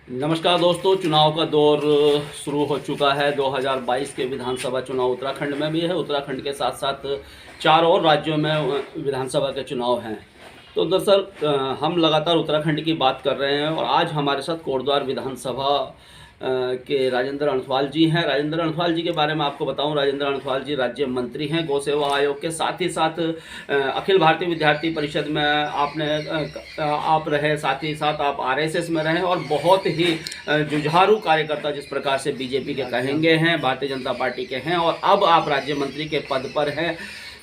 नमस्कार दोस्तों, चुनाव का दौर शुरू हो चुका है। 2022 के विधानसभा चुनाव उत्तराखंड में भी है। उत्तराखंड के साथ साथ 4 और राज्यों में विधानसभा के चुनाव हैं। तो दरअसल हम लगातार उत्तराखंड की बात कर रहे हैं और आज हमारे साथ कोटद्वार विधानसभा के राजेंद्र अणथवाल जी हैं। राजेंद्र अणथवाल जी के बारे में आपको बताऊं, राजेंद्र अणथवाल जी राज्य मंत्री हैं गौ सेवा आयोग के, साथ ही साथ अखिल भारतीय विद्यार्थी परिषद में आप रहे, साथ ही साथ आप आरएसएस में रहे और बहुत ही जुझारू कार्यकर्ता जिस प्रकार से बीजेपी के कहेंगे हैं, भारतीय जनता पार्टी के हैं और अब आप राज्य मंत्री के पद पर हैं।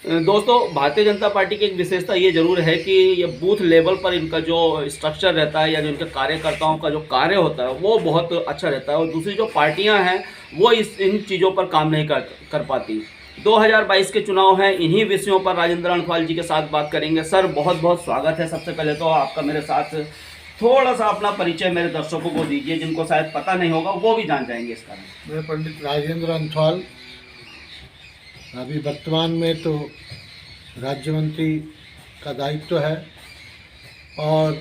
दोस्तों, भारतीय जनता पार्टी की एक विशेषता ये जरूर है कि ये बूथ लेवल पर इनका जो स्ट्रक्चर रहता है या जो इनके कार्यकर्ताओं का जो कार्य होता है वो बहुत अच्छा रहता है और दूसरी जो पार्टियां हैं वो इन चीज़ों पर काम नहीं कर पाती। 2022 के चुनाव हैं, इन्हीं विषयों पर राजेंद्र अणथवाल जी के साथ बात करेंगे। सर, बहुत बहुत स्वागत है। सबसे पहले तो आपका मेरे साथ थोड़ा सा अपना परिचय मेरे दर्शकों को दीजिए, जिनको शायद पता नहीं होगा वो भी जान जाएंगे इस कारण। मैं पंडित राजेंद्र अणथवाल, अभी वर्तमान में तो राज्य मंत्री का दायित्व है और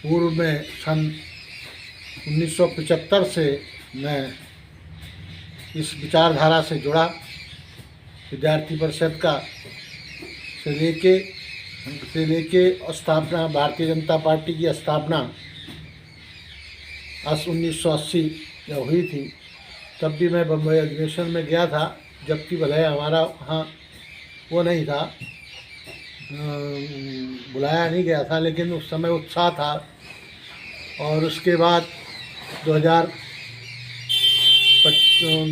पूर्व में सन 1975 से मैं इस विचारधारा से जुड़ा। विद्यार्थी परिषद का से लेके स्थापना, भारतीय जनता पार्टी की स्थापना 1980 जब हुई थी तब भी मैं बम्बई अधिवेशन में गया था, जबकि भले हमारा वहाँ वो नहीं था, बुलाया नहीं गया था, लेकिन उस समय उत्साह था। और उसके बाद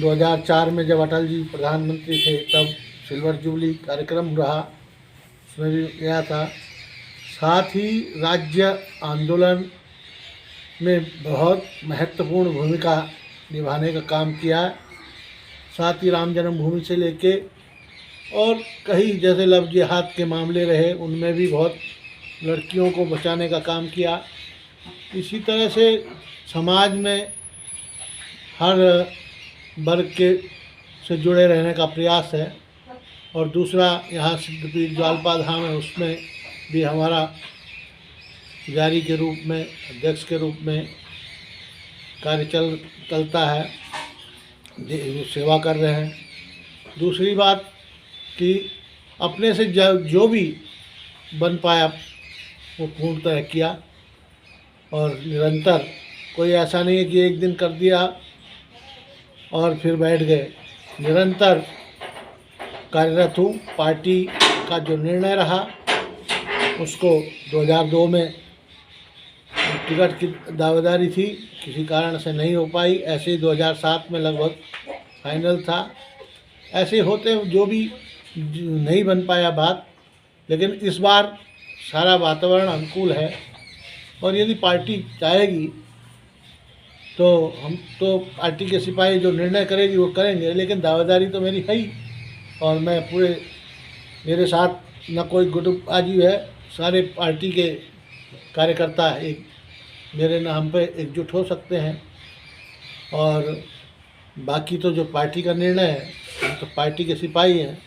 2004 में जब अटल जी प्रधानमंत्री थे तब सिल्वर जुबली कार्यक्रम रहा, उसमें भी गया था। साथ ही राज्य आंदोलन में बहुत महत्वपूर्ण भूमिका निभाने का काम किया। साथ ही राम जन्मभूमि से लेके और कई जैसे लव जिहाद के मामले रहे, उनमें भी बहुत लड़कियों को बचाने का काम किया। इसी तरह से समाज में हर वर्ग के से जुड़े रहने का प्रयास है। और दूसरा, यहाँ सिद्धपीठ ज्वालपा धाम है, उसमें भी हमारा पुजारी के रूप में, अध्यक्ष के रूप में कार्य चलता है, सेवा कर रहे हैं। दूसरी बात कि अपने से जो भी बन पाया वो पूर्णतः किया और निरंतर, कोई ऐसा नहीं है कि एक दिन कर दिया और फिर बैठ गए। निरंतर कार्यरत हूँ। पार्टी का जो निर्णय रहा उसको 2002 में टिकट की दावेदारी थी, किसी कारण से नहीं हो पाई। ऐसे ही 2007 में लगभग फाइनल था। ऐसे होते जो भी नहीं बन पाया बात, लेकिन इस बार सारा वातावरण अनुकूल है और यदि पार्टी चाहेगी तो हम तो पार्टी के सिपाही जो निर्णय करेगी वो करेंगे, लेकिन दावेदारी तो मेरी है ही। और मैं पूरे, मेरे साथ न कोई गुटबाजी है, सारे पार्टी के कार्यकर्ता एक मेरे नाम पे एकजुट हो सकते हैं। और बाकी तो जो पार्टी का निर्णय है, हम तो पार्टी के सिपाही हैं,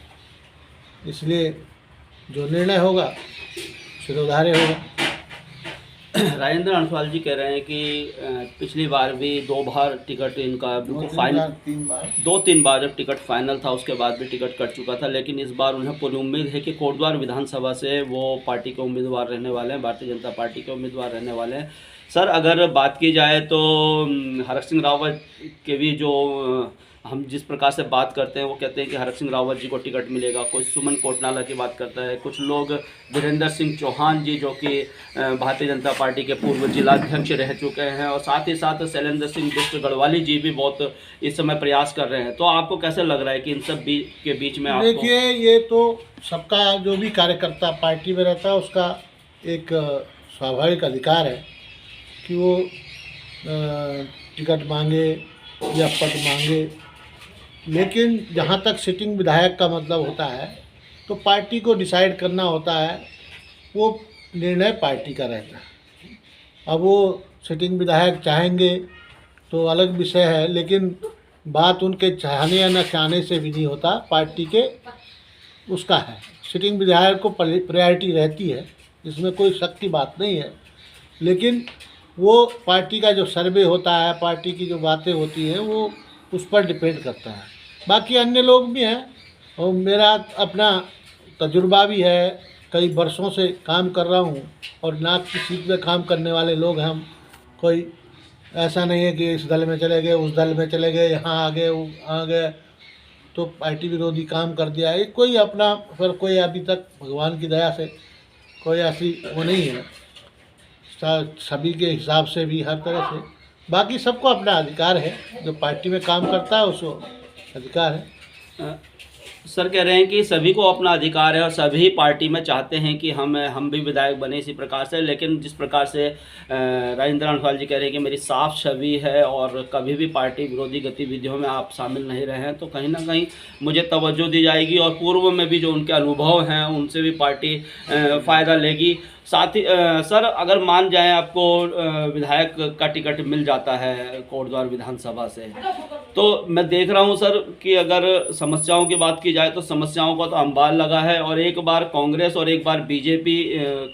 इसलिए जो निर्णय होगा सिरोधार्य होगा। राजेंद्र अणथवाल जी कह रहे हैं कि पिछली बार भी 2 बार टिकट इनका फाइनल, 2-3 बार जब टिकट फाइनल था उसके बाद भी टिकट कट चुका था, लेकिन इस बार उन्हें पूरी उम्मीद है कि कोटद्वार विधानसभा से वो पार्टी के उम्मीदवार रहने वाले हैं, भारतीय जनता पार्टी के उम्मीदवार रहने वाले हैं। सर, अगर बात की जाए तो हरक सिंह रावत के भी जो हम जिस प्रकार से बात करते हैं वो कहते हैं कि हरक सिंह रावत जी को टिकट मिलेगा, कोई सुमन कोटनाला की बात करता है, कुछ लोग वीरेंद्र सिंह चौहान जी जो कि भारतीय जनता पार्टी के पूर्व जिलाध्यक्ष रह चुके हैं, और साथ ही साथ शैलेंद्र सिंह बिष्ट गढ़वाली जी भी बहुत इस समय प्रयास कर रहे हैं। तो आपको कैसे लग रहा है कि इन सब के बीच में? देखिए, ये तो सबका, जो भी कार्यकर्ता पार्टी में रहता है उसका एक स्वाभाविक अधिकार है कि वो टिकट मांगे या पद मांगे, लेकिन जहाँ तक सिटिंग विधायक का मतलब होता है तो पार्टी को डिसाइड करना होता है, वो निर्णय पार्टी का रहता है। अब वो सिटिंग विधायक चाहेंगे तो अलग विषय है, लेकिन बात उनके चाहने या न चाहने से भी नहीं होता, पार्टी के उसका है। सिटिंग विधायक को प्रायोरिटी रहती है, इसमें कोई शक की बात नहीं है, लेकिन वो पार्टी का जो सर्वे होता है, पार्टी की जो बातें होती हैं, वो उस पर डिपेंड करता है। बाकी अन्य लोग भी हैं और मेरा अपना तजुर्बा भी है, कई वर्षों से काम कर रहा हूँ और नाक की सीट पे काम करने वाले लोग हैं हम। कोई ऐसा नहीं है कि इस दल में चले गए, उस दल में चले गए, यहाँ आ गए, आ गए तो पार्टी विरोधी काम कर दिया है। कोई अपना, फिर कोई अभी तक भगवान की दया से कोई ऐसी वो नहीं है, सभी के हिसाब से भी हर तरह से। बाकी सबको अपना अधिकार है, जो पार्टी में काम करता है उसको अधिकार है। अ, सर कह रहे हैं कि सभी को अपना अधिकार है और सभी पार्टी में चाहते हैं कि हम भी विधायक बने इसी प्रकार से, लेकिन जिस प्रकार से राजेंद्र राणफाल जी कह रहे हैं कि मेरी साफ छवि है और कभी भी पार्टी विरोधी गतिविधियों में आप शामिल नहीं रहे हैं, तो कहीं ना कहीं मुझे तवज्जो दी जाएगी और पूर्व में भी जो उनके अनुभव हैं उनसे भी पार्टी फ़ायदा लेगी। साथ ही सर अगर मान जाएं आपको विधायक का टिकट मिल जाता है कोटद्वार विधानसभा से, तो मैं देख रहा हूं सर कि अगर समस्याओं की बात की जाए तो समस्याओं का तो अंबार लगा है और एक बार कांग्रेस और एक बार बीजेपी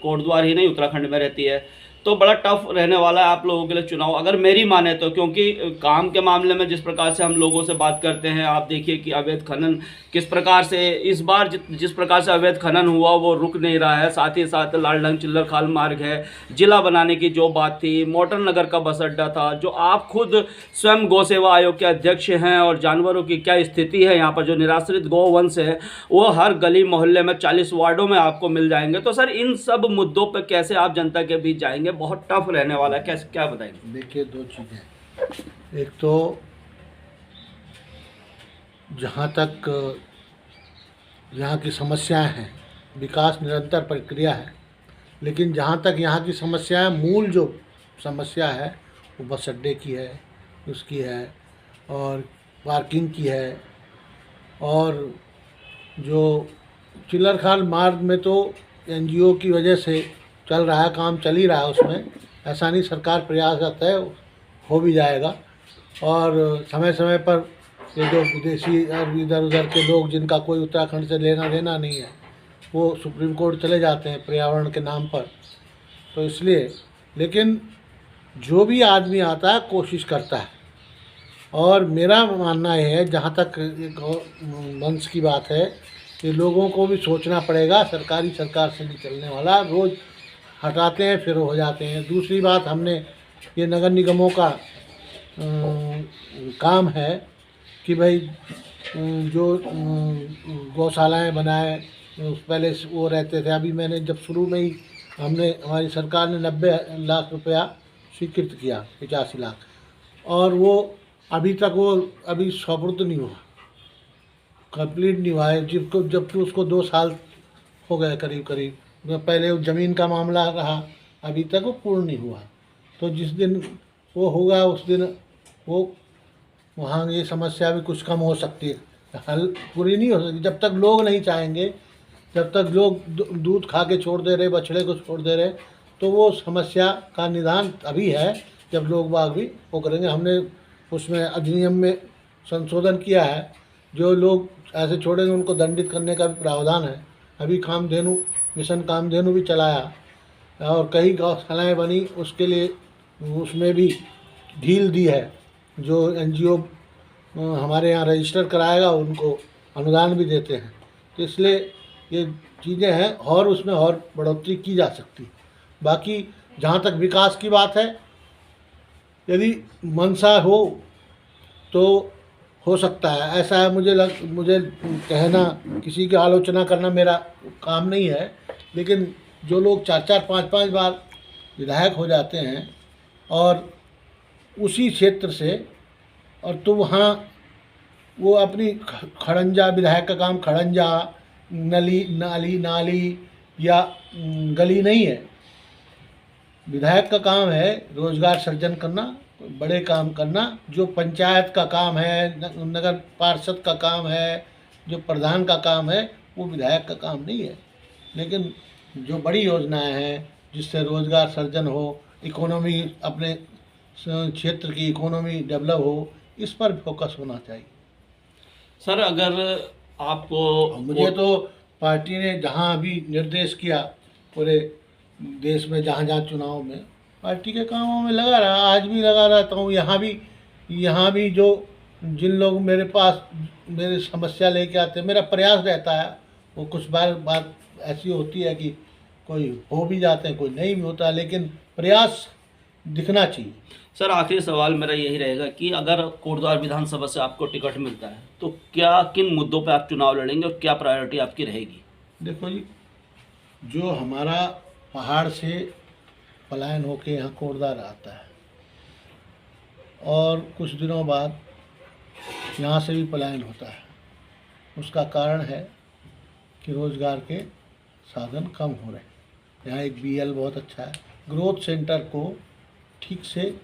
कोटद्वार ही नहीं उत्तराखंड में रहती है, तो बड़ा टफ रहने वाला है आप लोगों के लिए चुनाव, अगर मेरी माने तो। क्योंकि काम के मामले में जिस प्रकार से हम लोगों से बात करते हैं, आप देखिए कि अवैध खनन किस प्रकार से इस बार जिस प्रकार से अवैध खनन हुआ वो रुक नहीं रहा है। साथ ही साथ लालढंग चिल्लर खाल मार्ग है, जिला बनाने की जो बात थी, मोटर नगर का बस अड्डा था, जो आप खुद स्वयं गौ सेवा आयोग के अध्यक्ष हैं और जानवरों की क्या स्थिति है यहाँ पर, जो निराश्रित गौवंश है वो हर गली मोहल्ले में 40 वार्डों में आपको मिल जाएंगे। तो सर इन सब मुद्दों पर कैसे आप जनता के बीच जाएंगे, बहुत टफ रहने वाला है, कैसे क्या बताएंगे? देखिए, दो चीज़ें, एक तो जहाँ तक यहाँ की समस्याएं हैं, विकास निरंतर प्रक्रिया है, लेकिन जहाँ तक यहाँ की समस्याएं, मूल जो समस्या है वो बस अड्डे की है, उसकी है और पार्किंग की है। और जो चिल्लर खाल मार्ग में तो एनजीओ की वजह से चल रहा है, काम चल ही रहा है, उसमें ऐसा नहीं, सरकार प्रयासरत है, हो भी जाएगा। और समय समय पर ये जो विदेशी और इधर उधर के लोग जिनका कोई उत्तराखंड से लेना देना नहीं है, वो सुप्रीम कोर्ट चले जाते हैं पर्यावरण के नाम पर, तो इसलिए। लेकिन जो भी आदमी आता है कोशिश करता है, और मेरा मानना है, जहाँ तक एक वंश की बात है, कि लोगों को भी सोचना पड़ेगा, सरकार से नहीं चलने वाला, रोज़ हटाते हैं फिर हो जाते हैं। दूसरी बात, हमने ये नगर निगमों का काम है कि भाई जो गौशालाएँ बनाए, पहले वो रहते थे, अभी मैंने जब शुरू में ही हमारी सरकार ने 90 लाख रुपया स्वीकृत किया, 85 लाख, और वो अभी तक वो अभी सपुर्द नहीं हुआ, कंप्लीट नहीं हुआ है, जबकि उसको 2 साल हो गए करीब। पहले वो ज़मीन का मामला रहा, अभी तक वो पूर्ण नहीं हुआ। तो जिस दिन वो होगा उस दिन वो वहाँ ये समस्या भी कुछ कम हो सकती है, हल पूरी नहीं हो सकती जब तक लोग नहीं चाहेंगे। जब तक लोग दूध खा के छोड़ दे रहे, बछड़े को छोड़ दे रहे, तो वो समस्या का निदान अभी है जब लोग बाग भी वो करेंगे। हमने उसमें अधिनियम में संशोधन किया है, जो लोग ऐसे छोड़ेंगे उनको दंडित करने का भी प्रावधान है। अभी कामधेनु मिशन कामधेनु भी चलाया और कई गौशालाएँ बनी, उसके लिए उसमें भी ढील दी है। जो एनजीओ हमारे यहाँ रजिस्टर कराएगा उनको अनुदान भी देते हैं। तो इसलिए ये चीज़ें हैं और उसमें और बढ़ोतरी की जा सकती। बाकी जहाँ तक विकास की बात है, यदि मंशा हो तो हो सकता है, ऐसा है। मुझे कहना, किसी की आलोचना करना मेरा काम नहीं है, लेकिन जो लोग 4-4, 5-5 बार विधायक हो जाते हैं और उसी क्षेत्र से, और तो वहाँ वो अपनी खड़ंजा, विधायक का काम खड़ंजा, नाली या गली नहीं है। विधायक का काम है रोजगार सृजन करना, बड़े काम करना। जो पंचायत का काम है, नगर पार्षद का काम है, जो प्रधान का काम है, वो विधायक का काम नहीं है। लेकिन जो बड़ी योजनाएं हैं जिससे रोजगार सृजन हो, इकोनॉमी, अपने क्षेत्र की इकोनॉमी डेवलप हो, इस पर फोकस होना चाहिए। सर अगर आपको, मुझे तो पार्टी ने जहां भी निर्देश किया पूरे देश में, जहां जहां चुनाव में, पार्टी के कामों में लगा रहा, आज भी लगा रहता हूँ। यहाँ भी जो जिन लोग मेरे पास मेरी समस्या लेके आते हैं, मेरा प्रयास रहता है। वो कुछ बात ऐसी होती है कि कोई हो भी जाते हैं, कोई नहीं भी होता, लेकिन प्रयास दिखना चाहिए। सर आखिरी सवाल मेरा यही रहेगा कि अगर कोटद्वार विधानसभा से आपको टिकट मिलता है तो क्या किन मुद्दों पर आप चुनाव लड़ेंगे और क्या प्रायोरिटी आपकी रहेगी? देखो जी, जो हमारा पहाड़ से पलायन होके यहाँ कोटद्वार आता है और कुछ दिनों बाद यहाँ से भी पलायन होता है, उसका कारण है कि रोज़गार के साधन कम हो रहे हैं। यहाँ एक BL बहुत अच्छा है। ग्रोथ सेंटर को ठीक से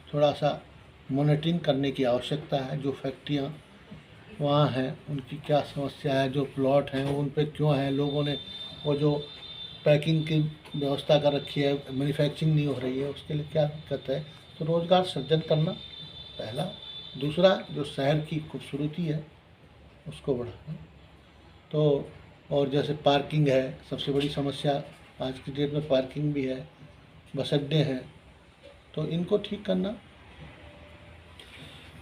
थोड़ा सा मॉनिटरिंग करने की आवश्यकता है। जो फैक्ट्रियाँ वहाँ हैं उनकी क्या समस्या है, जो प्लॉट हैं वो उन पे क्यों हैं, लोगों ने वो जो पैकिंग की व्यवस्था कर रखी है, मैन्युफैक्चरिंग नहीं हो रही है, उसके लिए क्या दिक्कत है। तो रोज़गार सृजन करना पहला। दूसरा, जो शहर की खूबसूरती है उसको बढ़ाना। तो और जैसे पार्किंग है, सबसे बड़ी समस्या आज की डेट में पार्किंग भी है, बस अड्डे हैं, तो इनको ठीक करना।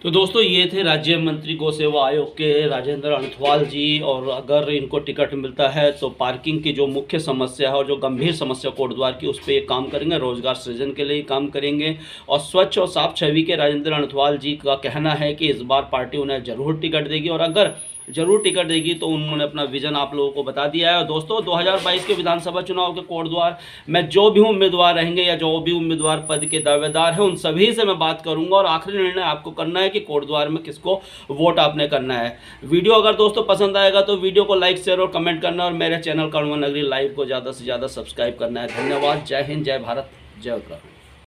तो दोस्तों ये थे राज्य मंत्री गौ सेवा आयोग के राजेंद्र अणथवाल जी। और अगर इनको टिकट मिलता है तो पार्किंग की जो मुख्य समस्या है और जो गंभीर समस्या कोटद्वार की, उस पर ये काम करेंगे, रोजगार सृजन के लिए काम करेंगे। और स्वच्छ और साफ छवि के राजेंद्र अणथवाल जी का कहना है कि इस बार पार्टी उन्हें जरूर टिकट देगी और अगर जरूर टिकट देगी तो उन्होंने अपना विजन आप लोगों को बता दिया है। और दोस्तों 2022 के विधानसभा चुनाव के कोटद्वार में जो भी उम्मीदवार रहेंगे या जो भी उम्मीदवार पद के दावेदार हैं, उन सभी से मैं बात करूंगा और आखिरी निर्णय आपको करना है कि कोटद्वार में किसको वोट आपने करना है। वीडियो अगर दोस्तों पसंद आएगा तो वीडियो को लाइक, शेयर और कमेंट करना और मेरे चैनल कड़वा नगरी लाइव को ज़्यादा से ज़्यादा सब्सक्राइब करना है। धन्यवाद। जय हिंद, जय भारत, जय उत्तराखंड।